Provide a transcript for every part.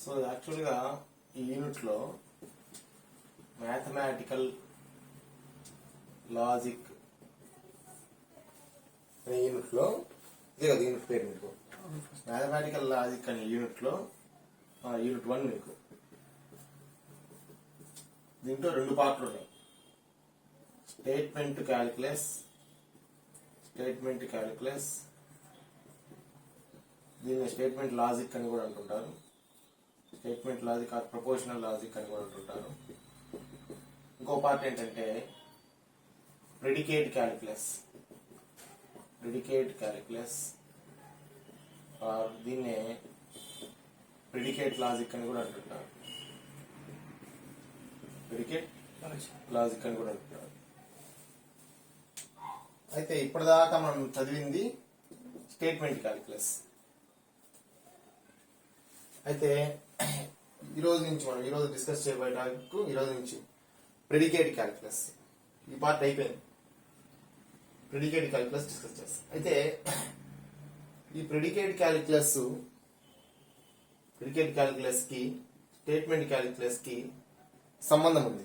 So యాక్చువల్గా ఈ యూనిట్లో మ్యాథమెటికల్ లాజిక్ అనే యూనిట్లో ఇదే కదా యూనిట్ పేరు మీకు. మ్యాథమెటికల్ లాజిక్ అనే యూనిట్లో యూనిట్ 1 మీకు. దీంట్లో 2 పార్ట్లు ఉన్నాయి. స్టేట్మెంట్ క్యాలిక్యులస్, దీన్ని స్టేట్మెంట్ లాజిక్ అని కూడా అంటుంటారు. Statement logic or proportional logic అని కూడా అంటుంటారు. ఇంకో పార్ట్ ఏంటంటే ప్రెడికేట్ క్యాలిక్యులస్ ఆర్ దీన్నే ప్రెడికేట్ లాజిక్ అని కూడా అంటుంటారు. అయితే ఇప్పటిదాకా మనం చదివింది స్టేట్మెంట్ క్యాలిక్యులస్. అయితే ఈరోజు డిస్కస్ చేయబోయే టాపిక్ ఈరోజు నుంచి ప్రెడికేట్ క్యాలిక్యులస్. ఈ పార్ట్ అయిపోయింది. ప్రెడికేట్ క్యాలిక్యులస్ డిస్కస్ చేస్తాం. అయితే ఈ ప్రెడికేట్ క్యాలిక్యులస్ కి స్టేట్మెంట్ క్యాలిక్యులస్ కి సంబంధం ఉంది.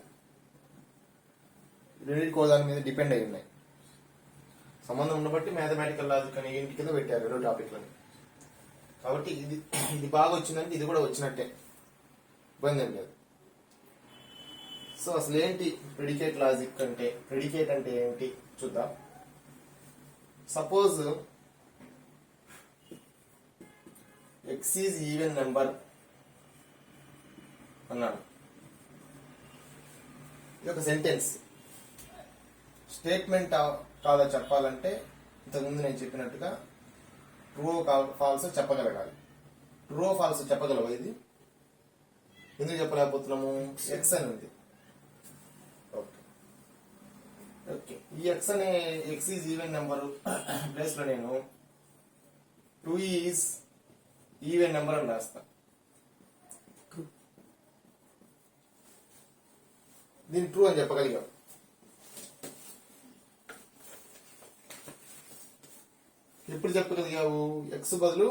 రెండింటికి దాని మీద డిపెండ్ అయి ఉన్నాయి. సంబంధం ఉన్నబట్టి మ్యాథమెటికల్ లాజిక్ అనే ఇంటి కింద పెట్టారు 2 టాపిక్లని. కాబట్టి ఇది బాగా వచ్చిందంటే ఇది కూడా వచ్చినట్టే, ఇబ్బంది ఏం లేదు. సో అసలు ఏంటి ప్రెడికేట్ లాజిక్ అంటే, ప్రెడికేట్ అంటే ఏంటి చూద్దాం. Suppose x is even number అన్నాడు. ఇది ఒక సెంటెన్స్. స్టేట్మెంట్ కాదా చెప్పాలంటే ఇంతకుముందు నేను చెప్పినట్టుగా ట్రూ ఫాల్స్ చెప్పగలగాలి. ట్రూ ఫాల్స్ చెప్పగలవా? ఇది ఎందుకు చెప్పలేకపోతున్నాము? ఎక్స్ అని ఉంది. ఓకే, ఈ X is even number place లో నేను 2 ఈజ్ ఈవెన్ నెంబర్ అని రాస్తా. దీన్ని ట్రూ అని చెప్పగలిగాం. ఎప్పుడు చెప్పగలిగావు? ఎక్స్ బదులు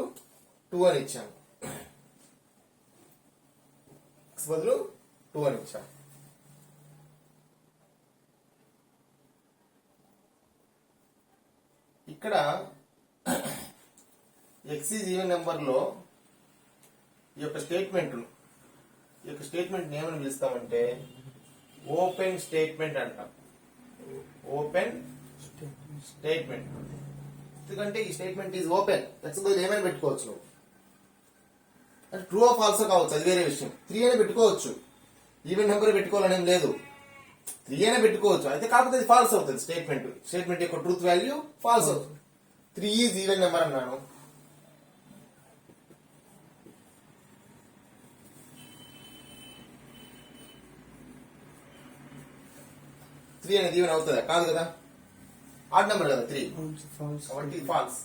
2 అని ఇచ్చాను. ఇక్కడ ఎక్స్ ఈజ్ ఈవెన్ నెంబర్ లో ఈ యొక్క స్టేట్మెంట్ ఏమని పిలుస్తామంటే ఓపెన్ స్టేట్మెంట్ అంటాం. ఓపెన్ స్టేట్మెంట్ ఎందుకంటే ఈ స్టేట్మెంట్ ఈజ్ ఓపెన్. ఎక్స్ బదులు ఏమైనా పెట్టుకోవచ్చు నువ్వు. అంటే ట్రూ ఆఫ్ ఫాల్స్ కావచ్చు, అది వేరే విషయం. 3 అయినా పెట్టుకోవచ్చు, ఈవెన్ నెంబర్ పెట్టుకోవాలనేం లేదు. 3 అయినా పెట్టుకోవచ్చు. అయితే కాకపోతే అది ఫాల్స్ అవుతుంది. స్టేట్మెంట్ యొక్క ట్రూత్ వాల్యూ ఫాల్స్ అవుతుంది. 3 ఈజ్ ఈవెన్ నెంబర్ అన్నాను. త్రీ అనేది ఈవెన్ అవుతుందా? కాదు కదా, ఆడ్ నెంబర్ కదా 3. కాబట్టి ఫాల్స్.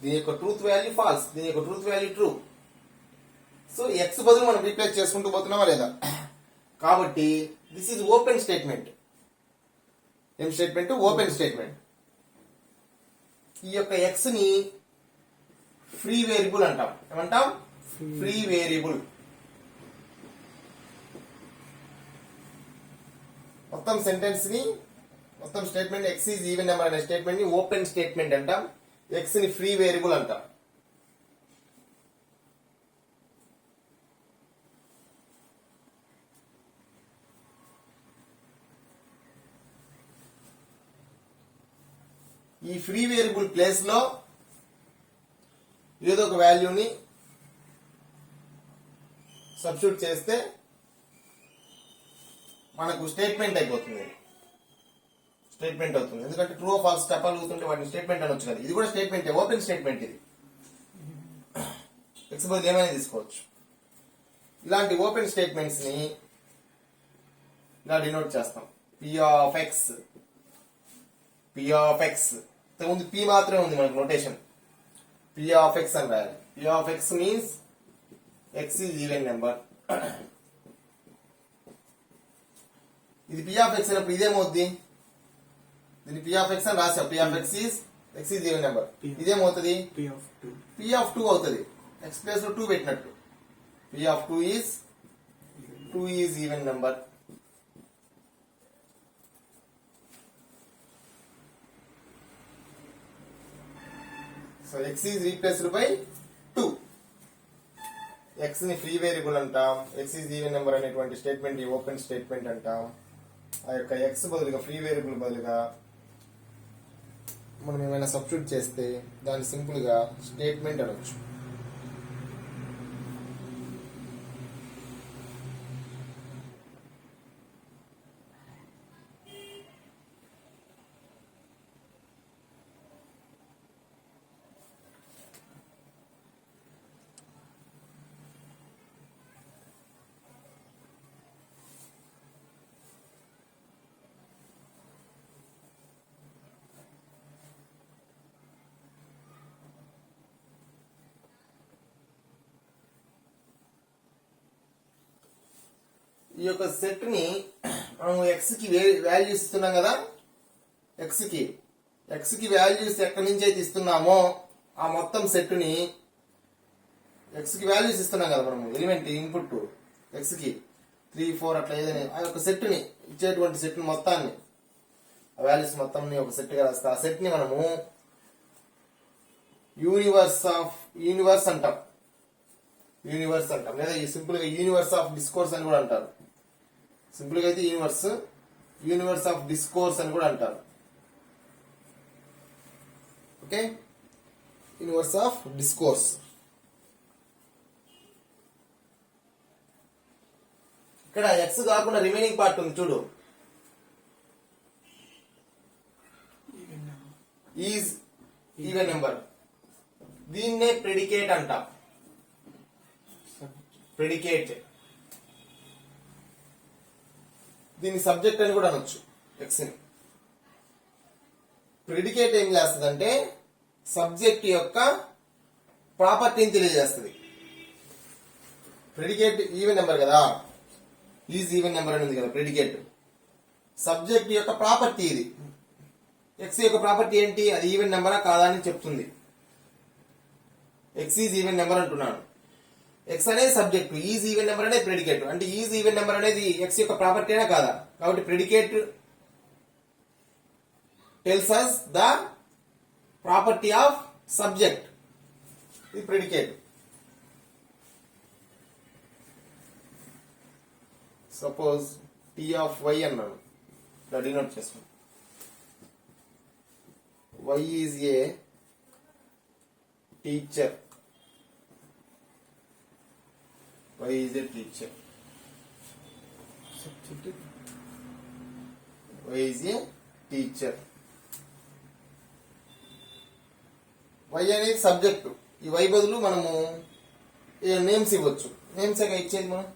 దీని యొక్క ట్రూత్ వాల్యూ ఫాల్స్, దీని యొక్క truth value true. So x బదులు మనం రీప్లేస్ చేసుకుంటూ పోతున్నామా లేదా? కాబట్టి దిస్ ఈజ్ ఓపెన్ స్టేట్మెంట్. ఏం స్టేట్మెంట్? Open statement. ఈ యొక్క ఎక్స్ ని ఫ్రీ వేరియబుల్ అంటాం. ఏమంటాం? Free variable. మొత్తం statement x is even number అనే స్టేట్మెంట్ ని ఓపెన్ స్టేట్మెంట్ అంటాం. ఎక్స్ ని ఫ్రీ వేరియబుల్ అంటాం. ఈ ఫ్రీ వేరియబుల్ ప్లేస్ లో ఏదో ఒక వాల్యూని సబ్స్టిట్యూట్ చేస్తే మనకు స్టేట్మెంట్ అయిపోతుంది. ఎందుకంటే ట్రూ ఫాల్స్ చెప్పగలుగుతుంటే వాటిని స్టేట్మెంట్ అనొచ్చు కదా. ఇది కూడా స్టేట్మెంట్, ఓపెన్ స్టేట్మెంట్. ఇది ఎక్స్ బదులు ఏమైనా తీసుకోవచ్చు. ఇలాంటి ఓపెన్ స్టేట్మెంట్స్ ని ఇలా డినోట్ చేస్తాం. పి ఆఫ్ ఎక్స్ ఇంతకుముందు పి మాత్రమే ఉంది మనకు నోటేషన్. పి ఆఫ్ ఎక్స్ అని రాయాలి. P of x means x is even number. ఇది పి ఆఫ్ ఎక్స్ అయినప్పుడు ఇదేమవుద్ది? దీన్ని పి ఆఫ్ ఎక్స్ అని రాసాం. P of x is even number. ఇదేమవుతుంది? పి ఆఫ్ 2 అవుతుంది. x ప్లేస్ లో 2 పెట్టినట్టు. p of 2 is even number. So x is replaced by 2. x ని ఫ్రీ వేరియబుల్ అంటాం. x is even number అనేటువంటి స్టేట్మెంట్ ఓపెన్ స్టేట్మెంట్ అంటాం. ఆ యొక్క x బదులుగా ఫ్రీ వేరియబుల్ బదులుగా మనం ఏమైనా సబ్స్టిట్యూట్ చేస్తే దాన్ని సింపుల్ గా స్టేట్మెంట్ అనొచ్చు. ఈ యొక్క సెట్ ని మనం x కి వాల్యూస్ ఇస్తున్నాం కదా, x కి వాల్యూస్ ఎక్కడి నుంచి అయితే ఇస్తున్నామో ఆ మొత్తం సెట్ ని x కి వాల్యూస్ ఇస్తున్నాం కదా మనము ఎలిమెంట్ ఇన్పుట్ x కి 3 4 అట్లా ఏదైనా ఆ యొక్క సెట్ ని ఇచ్చేటువంటి సెట్ మొత్తాన్ని ఆ వాల్యూస్ మొత్తం ని ఒక సెట్ గా రాస్తే ఆ సెట్ ని మనము యూనివర్స్ అంటాం లేదా సింపుల్ గా యూనివర్స్ ఆఫ్ డిస్కోర్స్ అని కూడా అంటారు. సింపుల్ గా అయితే యూనివర్స్ ఆఫ్ డిస్కోర్స్ అని కూడా అంటారు. Okay, universe of discourse. ఇక్కడ ఎక్స్ కాకుండా రిమైనింగ్ పార్ట్ ఉంది చూడు, ఈజ్ ఈవెన్ నెంబర్. దీన్నే ప్రెడికేట్ అంటాం. ప్రెడికేట్, దీన్ని సబ్జెక్ట్ అని కూడా అనొచ్చు. ఎక్స్ ని ప్రెడికేట్ ఏం చేస్తుందంటే సబ్జెక్ట్ యొక్క ప్రాపర్టీని తెలియజేస్తుంది. ప్రెడికేట్ ఈవెన్ నెంబర్ కదా, ఈజ్ ఈవెన్ నెంబర్ అని ఉంది కదా ప్రెడికేట్. సబ్జెక్ట్ యొక్క ప్రాపర్టీ ఇది. ఎక్స్ యొక్క ప్రాపర్టీ ఏంటి, అది ఈవెన్ నెంబరా కాదా అని చెప్తుంది. ఎక్స్ ఈజ్ ఈవెన్ నెంబర్ అంటున్నాను. ఎక్స్ అనేది సబ్జెక్ట్, ఈజ్ ఈవెన్ నెంబర్ అనేది ప్రెడికేట్. అంటే ఈజ్ ఈవెన్ నెంబర్ అనేది ఎక్స్ యొక్క ప్రాపర్టీ అయినా కాదా, కాబట్టి predicate tells us the property of subject. ఇది predicate. Suppose T of y అన్నాను, డినోట్ చేస్తాను. Why is a teacher. Why is a teacher? Why is a teacher? Y అనేది subject. ఈ వై బదులు మనము నేమ్స్ ఇవ్వచ్చు. నేమ్సే కదా ఇచ్చేది మనం.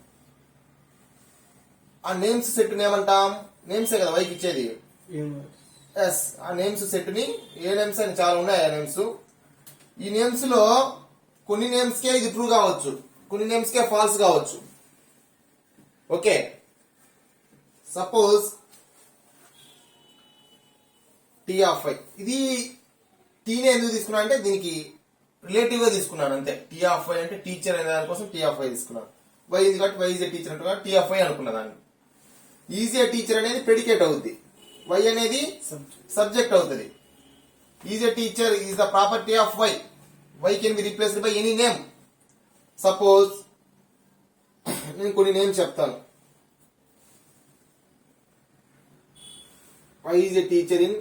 ఆ నేమ్స్ సెట్ ఏమంటాం, నేమ్సే కదా వైకి ఇచ్చేది. ఎస్, ఆ నేమ్స్ సెట్ ని ఏ నేమ్స్ అని చాలా ఉన్నాయి. ఆ నేమ్స్, ఈ నేమ్స్ లో కొన్ని నేమ్స్ కే ఇది ట్రూ కావచ్చు, కొన్ని నేమ్స్ కే ఫాల్స్ కావచ్చు. Okay, suppose T of y. ఇది టీనే ఎందుకు తీసుకున్నా అంటే దీనికి రిలేటివ్ గా తీసుకున్నాను అంతే. టీ ఆఫ్ వై అంటే టీచర్ అనే దానికోసం టీ ఆఫ్ వై తీసుకున్నాను. వై ఇది కాబట్టి వై ఈజ్ ఏ టీచర్ అంటే టీ ఆఫ్ వై అనుకున్నా దాన్ని. ఈజీ ఏ టీచర్ అనేది ప్రెడికేట్ అవుద్ది, వై అనేది సబ్జెక్ట్ అవుతుంది. Is a teacher is the property of y. Y can be replaced by any name. Suppose నేను కొన్ని నేమ్స్ చెప్తాను. Y is a teacher in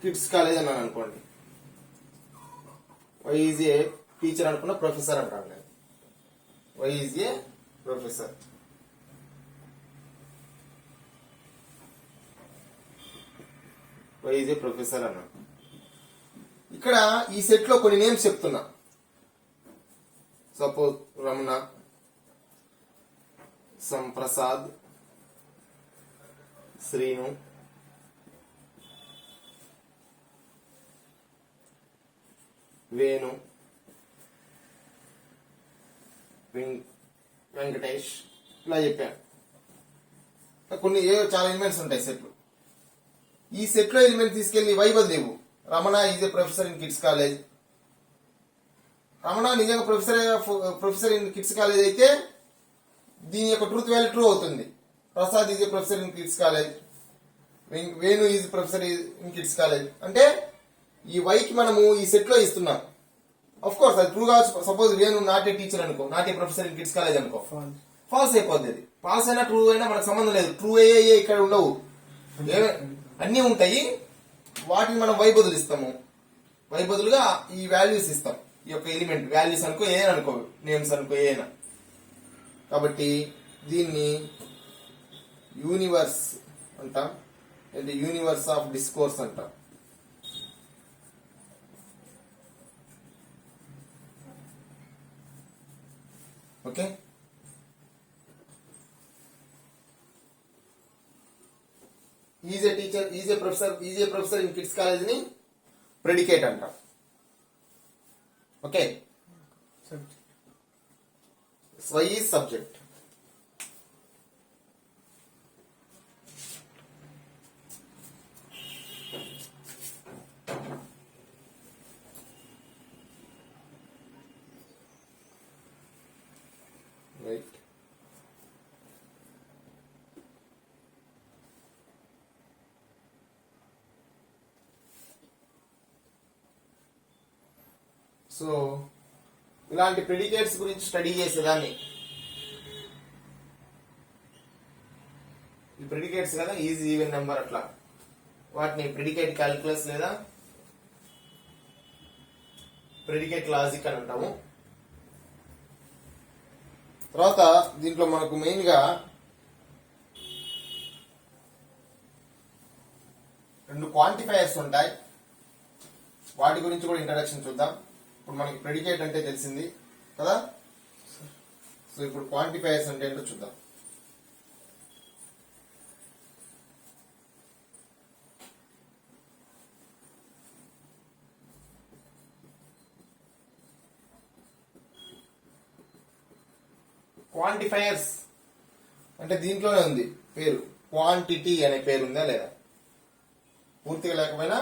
kids college అన్నాను అనుకోండి. వై ఈజ్ ఏ టీచర్ అనుకున్న professor అంటాను నేను. Y is a professor. Y is a professor అన్నాను. ఇక్కడ ఈ సెట్ లో కొన్ని నేమ్స్ చెప్తున్నా. సపోజ్ రమణ, సంప్రసాద్, శ్రీను, వేణు, వెంకటేష్, ఇలా చెప్పాను. కొన్ని చాలా ఎలిమెంట్స్ ఉంటాయి సెట్లు. ఈ సెట్ లో ఎలిమెంట్ తీసుకెళ్లి వై బదులేవు. Ramana is a professor in kids college, Ramana నిజంగా ప్రొఫెసర్ ఇన్ కిడ్స్ కాలేజ్ అయితే దీని యొక్క ట్రూత్ వాల్యూ ట్రూ అవుతుంది. Prasad is a professor in kids college, Venu is professor in kids college అంటే ఈ వైకి మనము ఈ సెట్ లో ఇస్తున్నాం. అఫ్ కోర్స్ అది ట్రూ కావచ్చు. Suppose Venu not a teacher అనుకో, not a professor in kids college అనుకో, ఫాల్స్ అయిపోద్ది. అది ఫాల్స్ అయినా ట్రూ అయినా మనకు సంబంధం లేదు. ట్రూ అయ్యే ఇక్కడ ఉండవు, అన్నీ ఉంటాయి. వాటిని మనం వై బదులు ఇస్తాము. వై బదులుగా ఈ వాల్యూస్ ఇస్తాం. ఈ యొక్క ఎలిమెంట్ వాల్యూస్ అనుకో, ఏదైనా అనుకో, నేమ్స్ అనుకో, ఏదైనా. కాబట్టి దీన్ని యూనివర్స్ అంటాం, అంటే యూనివర్స్ ఆఫ్ డిస్కోర్స్ అంటాం. Okay, is a teacher, is a professor in kids college ని ప్రెడికేట్ అంటాం. Okay, y is subject. Right, so ఇలాంటి ప్రెడికేట్స్ గురించి స్టడీ చేసేదాన్ని. ఈ ప్రెడికేట్స్ కదా, ఈజీ, ఈవెన్ నెంబర్, అట్లా వాటిని ప్రెడికేట్ క్యాలిక్యులస్ లేదా ప్రెడికేట్ లాజిక్ అని అంటాము. తర్వాత దీంట్లో మనకు మెయిన్ గా 2 క్వాంటిఫైయర్స్ ఉంటాయి. వాటి గురించి కూడా ఇంట్రడక్షన్ చూద్దాం. ఇప్పుడు మనకి ప్రెడికేట్ అంటే తెలిసింది కదా, సో ఇప్పుడు క్వాంటిఫైయర్స్ అంటే ఏంటో చూద్దాం. క్వాంటిఫైయర్స్ అంటే దీంట్లోనే ఉంది పేరు, క్వాంటిటీ అనే పేరు ఉందా లేదా, పూర్తిగా లేకపోయినా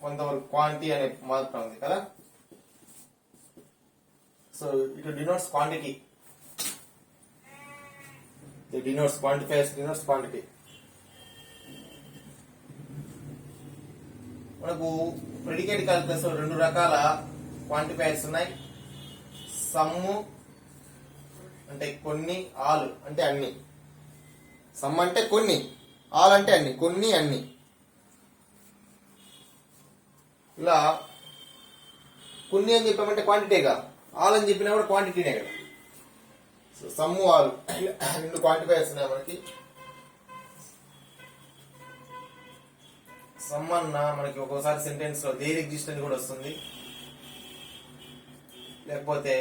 కొంతవరకు క్వాంటిటీ అనే మాత్రం ఉంది కదా. So it denotes quantity, it denotes quantifiers, denotes quantity. మనకు ప్రెడికేట్ క్యాలిక్యులస్ లో 2 రకాల క్వాంటిఫైయర్స్ ఉన్నాయి. సమ్ము అంటే కొన్ని, ఆల్ అంటే అన్ని. సమ్ అంటే కొన్ని, ఆల్ అంటే అన్ని, కొన్ని అన్ని. ఇలా కొన్ని అని చెప్పామంటే క్వాంటిటీగా, ఆల్ అని చెప్పినా కూడా క్వాంటిటీనే కదా. సో సమ్ము, ఆల్ 2 క్వాంటిఫైయర్స్ ఉన్నాయి మనకి. సమ్ అన్న మనకి ఒక్కోసారి సెంటెన్స్ లో దేర్ ఎగ్జిస్ట్ అని కూడా వస్తుంది, లేకపోతే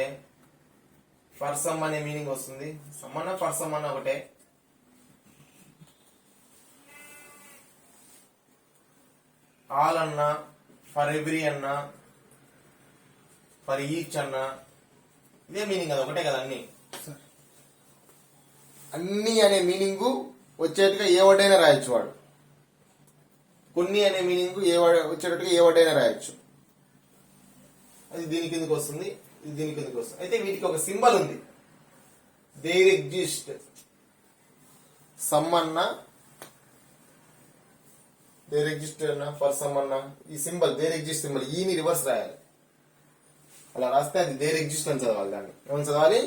ఫర్ సమ్ అనే మీనింగ్ వస్తుంది. సమ్ అన్న ఫర్ సమ్ అన్న ఒకటే. ఆల్ అన్నా, ఫర్ ఎవ్రీ అన్నా, ఫర్ ఈచ్ అన్నా ఇదే మీనింగ్ కదా, ఒకటే కదా. అన్ని అనే మీనింగ్ వచ్చేట్టుగా ఏ వర్డైనా రాయొచ్చు వాడు. కొన్ని అనే మీనింగ్ వచ్చేటట్టుగా ఏ వర్డైనా రాయొచ్చు. అది దీని కిందకి వస్తుంది, ఇది దీని కిందకి వస్తుంది. అయితే వీటికి ఒక సింబల్ ఉంది, దేర్ ఎగ్జిస్ట్. సమ్ అన్నా, దేర్ ఎగ్జిస్ట్ అన్నా, ఫర్ సమ్ అన్నా, ఈ సింబల్ దేర్ ఎగ్జిస్ట్ సింబల్ ఈని రివర్స్ రాయాలి. అలా రాస్తే అది దేర్ ఎగ్జిస్ట్ అని చదవాలి. దాన్ని ఏమని చదవాలి?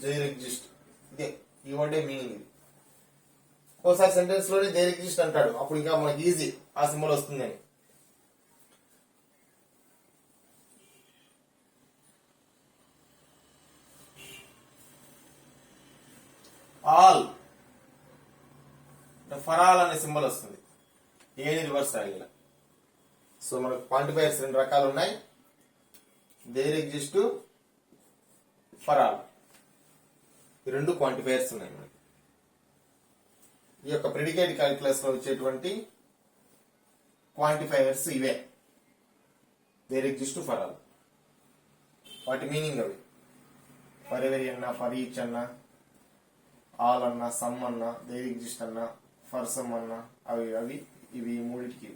There exist. ఇదే ఈ వర్డే మీనింగ్ ఇది. ఒకసారి సెంటెన్స్ లోనే దేర్ ఎగ్జిస్ట్ అంటాడు, అప్పుడు ఇంకా మనకి ఈజీ ఆ సింబల్ వస్తుందని. ఆల్, ఫర్ ఆల్ అనే సింబల్ వస్తుంది, ఏని రివర్స్ రాయాలి. సో మనకు క్వాంటిఫైయర్స్ 2 రకాలు ఉన్నాయి, దేర్ ఎగ్జిస్ట్, ఫర్ ఆల్. ఈ 2 క్వాంటిఫైయర్స్ ఉన్నాయి మనకి. ఈ యొక్క ప్రెడికేట్ క్యాలిక్యులస్ లో వచ్చేటువంటి క్వాంటిఫైయర్స్ ఇవే, దేర్ ఎగ్జిస్ట్, ఫర్ ఆల్. వాటి మీనింగ్ అవి ఫర్ ఎవరీ అన్నా, ఫర్ ఈచ్ అన్నా, ఆల్ అన్నా, సమ్ అన్నా, దేర్ ఎగ్జిస్ట్ అన్నా, ఫర్ సమ్ అన్నా, అవి ఇవి 3టికి